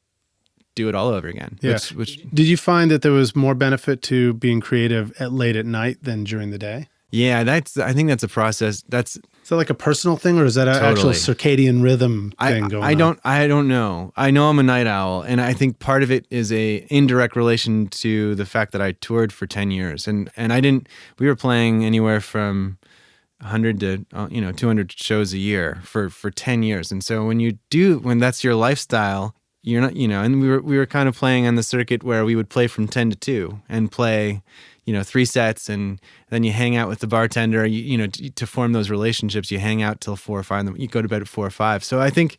do it all over again. Yeah. Which did you find that there was more benefit to being creative late at night than during the day? Yeah, I think that's a process. Is that like a personal thing, or is that an actual circadian rhythm thing going on? I don't know. I know I'm a night owl, and I think part of it is a indirect relation to the fact that I toured for 10 years, and we were playing anywhere from 100 to 200 shows a year for 10 years, and so when that's your lifestyle, you're not, and we were kind of playing on the circuit where we would play from 10 to 2 and play 3 sets, and then you hang out with the bartender, to form those relationships. You hang out till 4 or 5, you go to bed at 4 or 5. So I think,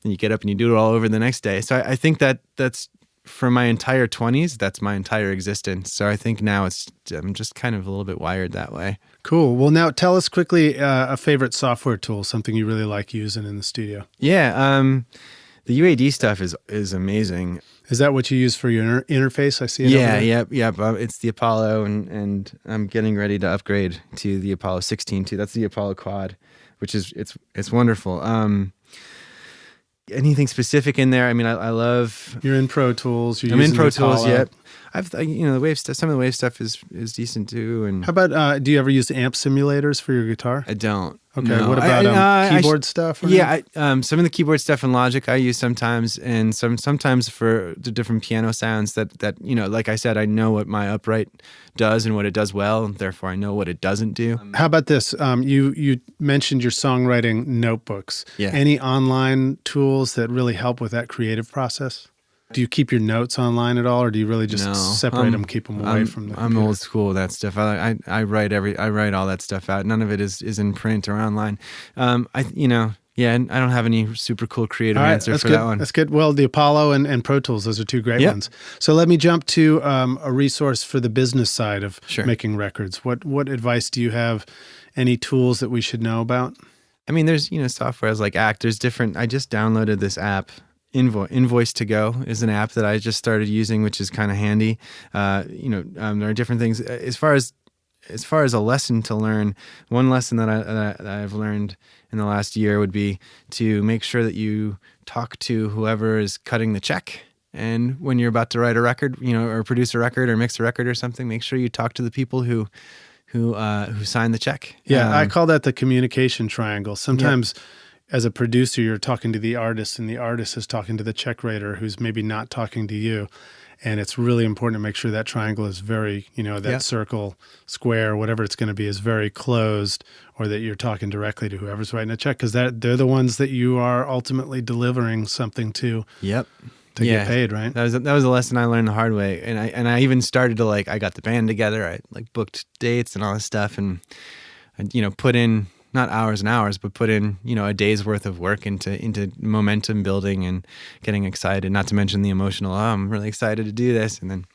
and you get up and you do it all over the next day. So I think that's for my entire 20s, that's my entire existence. So I think now I'm just kind of a little bit wired that way. Cool. Well, now tell us quickly a favorite software tool, something you really like using in the studio. Yeah, the UAD stuff is amazing. Is that what you use for your interface? I see it. Yeah. It's the Apollo, and I'm getting ready to upgrade to the Apollo 16 too. That's the Apollo Quad, which is it's wonderful. Anything specific in there? I mean, I love. You're in Pro Tools. I'm in Pro Tools. Yep. The Wave stuff. Some of the Wave stuff is decent too. And how about? Do you ever use amp simulators for your guitar? I don't. Okay. No. What about keyboard stuff? Yeah. Some of the keyboard stuff in Logic I use sometimes, and sometimes for the different piano sounds that like I said, I know what my upright does and what it does well, and therefore I know what it doesn't do. How about this? You mentioned your songwriting notebooks. Yeah. Any online tools that really help with that creative process? Do you keep your notes online at all, or do you really just separate them, keep them away from the computer? I'm old school with that stuff. I write all that stuff out. None of it is in print or online. Yeah, and I don't have any super cool creative All right, answer that's for good. that one. That's good. Well, the Apollo and Pro Tools, those are two great Yep. ones. So let me jump to a resource for the business side of Sure. making records. What advice do you have? Any tools that we should know about? I mean, there's, softwares like Act. There's different. I just downloaded this app. Invoice to Go is an app that I just started using, which is kind of handy. There are different things as far as a lesson to learn. One lesson that I've learned in the last year would be to make sure that you talk to whoever is cutting the check. And when you're about to write a record, or produce a record or mix a record or something, make sure you talk to the people who sign the check. Yeah, I call that the communication triangle. Sometimes as a producer, you're talking to the artist and the artist is talking to the check writer who's maybe not talking to you. And it's really important to make sure that triangle is very, circle, square, whatever it's going to be, is very closed, or that you're talking directly to whoever's writing a check, because they're the ones that you are ultimately delivering something to. Yep. To get paid, right? That was a lesson I learned the hard way, and I even started to I got the band together. I booked dates and all this stuff, and I put in not hours and hours, but put in a day's worth of work into momentum building and getting excited. Not to mention the emotional. Oh, I'm really excited to do this, and then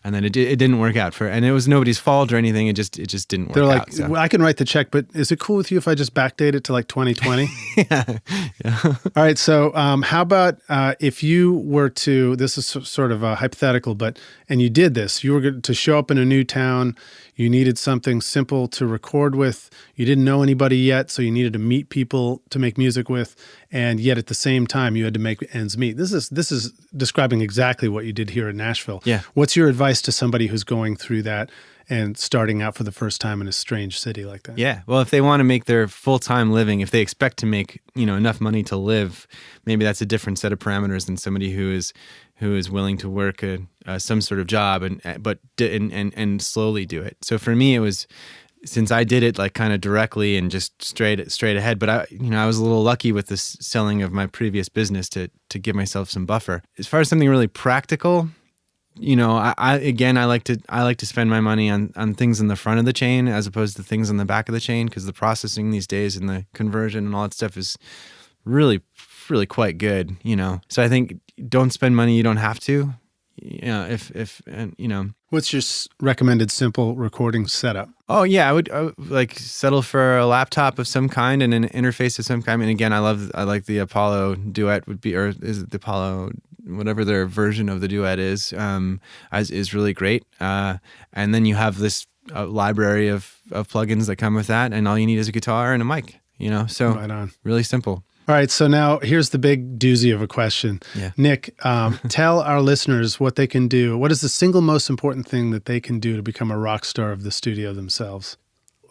it didn't work out and it was nobody's fault or anything. It just didn't work out. They're like, well, I can write the check, but is it cool with you if I just backdate it to 2020? yeah. All right. So how about if you were to, this is sort of a hypothetical, and you did this, you were going to show up in a new town, you needed something simple to record with, you didn't know anybody yet, so you needed to meet people to make music with, and yet at the same time you had to make ends meet. This is describing exactly what you did here in Nashville. Yeah. What's your advice to somebody who's going through that and starting out for the first time in a strange city like that? Yeah. Well, if they want to make their full-time living, if they expect to make, enough money to live, maybe that's a different set of parameters than somebody who is willing to work some sort of job and slowly do it. So for me, it was, since I did it kind of directly and just straight ahead, but I was a little lucky with the selling of my previous business to give myself some buffer. As far as something really practical, I like to spend my money on things in the front of the chain as opposed to things in the back of the chain, because the processing these days and the conversion and all that stuff is really, really quite good. So I think don't spend money you don't have to. What's your recommended simple recording setup? Oh yeah, I would settle for a laptop of some kind and an interface of some kind. And again, I like the Apollo Duet or is it the Apollo, whatever their version of the Duet is really great. And then you have this library of plugins that come with that, and all you need is a guitar and a mic. So right on. Really simple. All right, so now here's the big doozy of a question. Yeah. Nick, tell our listeners what they can do. What is the single most important thing that they can do to become a rock star of the studio themselves?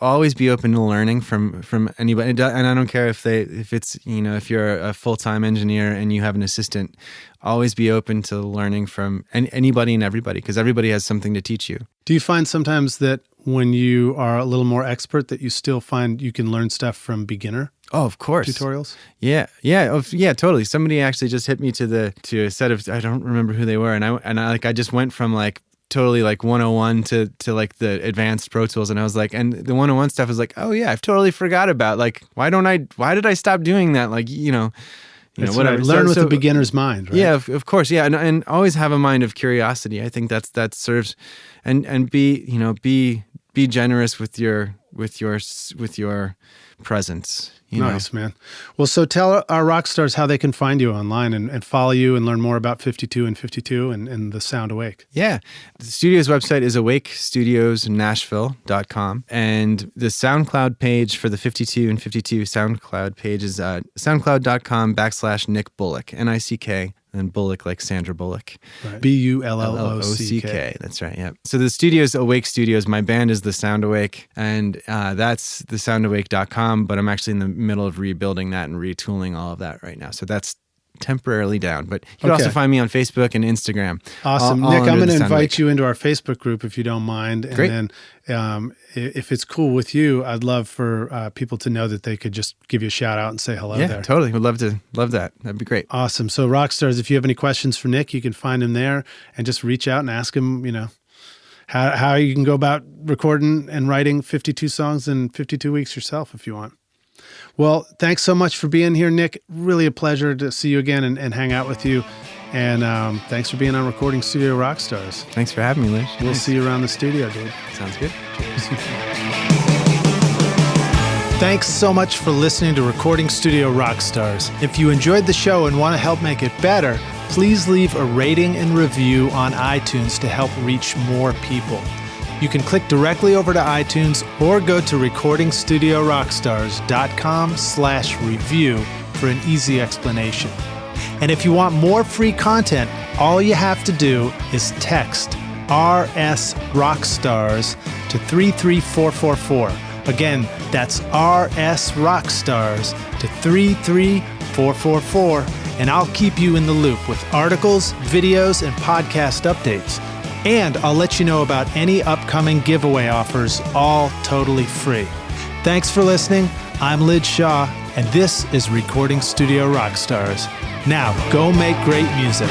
Always be open to learning from anybody, and I don't care if if you're a full-time engineer and you have an assistant. Always be open to learning from anybody and everybody, because everybody has something to teach you. Do you find sometimes that when you are a little more expert that you still find you can learn stuff from beginner? Oh, of course. Tutorials? Yeah, totally. Somebody actually just hit me to a set of, I don't remember who they were, and I just went from totally 101 to the advanced Pro Tools, and I was and the 101 stuff was oh yeah, I've totally forgot about why did I stop doing that? Whatever. Learn with the beginner's mind, right? Yeah, of course. Yeah, and always have a mind of curiosity. I think that serves, and be generous with your presence. Nice, man. Well, so tell our rock stars how they can find you online and follow you and learn more about 52 and 52 and the Sound Awake. Yeah. The studio's website is awakestudiosnashville.com. And the SoundCloud page for the 52 and 52 SoundCloud page is soundcloud.com/Nick Bullock, Nick, and Bullock like Sandra Bullock. Right. Bullock. That's right, yeah. So the studio's Awake Studios. My band is the Sound Awake, and that's the soundawake.com, but I'm actually in the middle of rebuilding that and retooling all of that right now. So that's temporarily down, but you can also find me on Facebook and Instagram. Awesome. Nick, I'm going to invite you into our Facebook group if you don't mind. And Great. Then if it's cool with you, I'd love for people to know that they could just give you a shout out and say hello there. Yeah, totally. Would love that. That'd be great. Awesome. So Rockstars, if you have any questions for Nick, you can find him there and just reach out and ask him, how you can go about recording and writing 52 songs in 52 weeks yourself if you want. Well, thanks so much for being here, Nick. Really a pleasure to see you again and hang out with you. And thanks for being on Recording Studio Rockstars. Thanks for having me, Liz. We'll see you around the studio, dude. Sounds good. Thanks so much for listening to Recording Studio Rockstars. If you enjoyed the show and want to help make it better, please leave a rating and review on iTunes to help reach more people. You can click directly over to iTunes or go to recordingstudiorockstars.com/review for an easy explanation. And if you want more free content, all you have to do is text RS Rockstars to 33444. Again, that's RS Rockstars to 33444, and I'll keep you in the loop with articles, videos, and podcast updates. And I'll let you know about any upcoming giveaway offers, all totally free. Thanks for listening. I'm Lid Shaw, and this is Recording Studio Rockstars. Now, go make great music.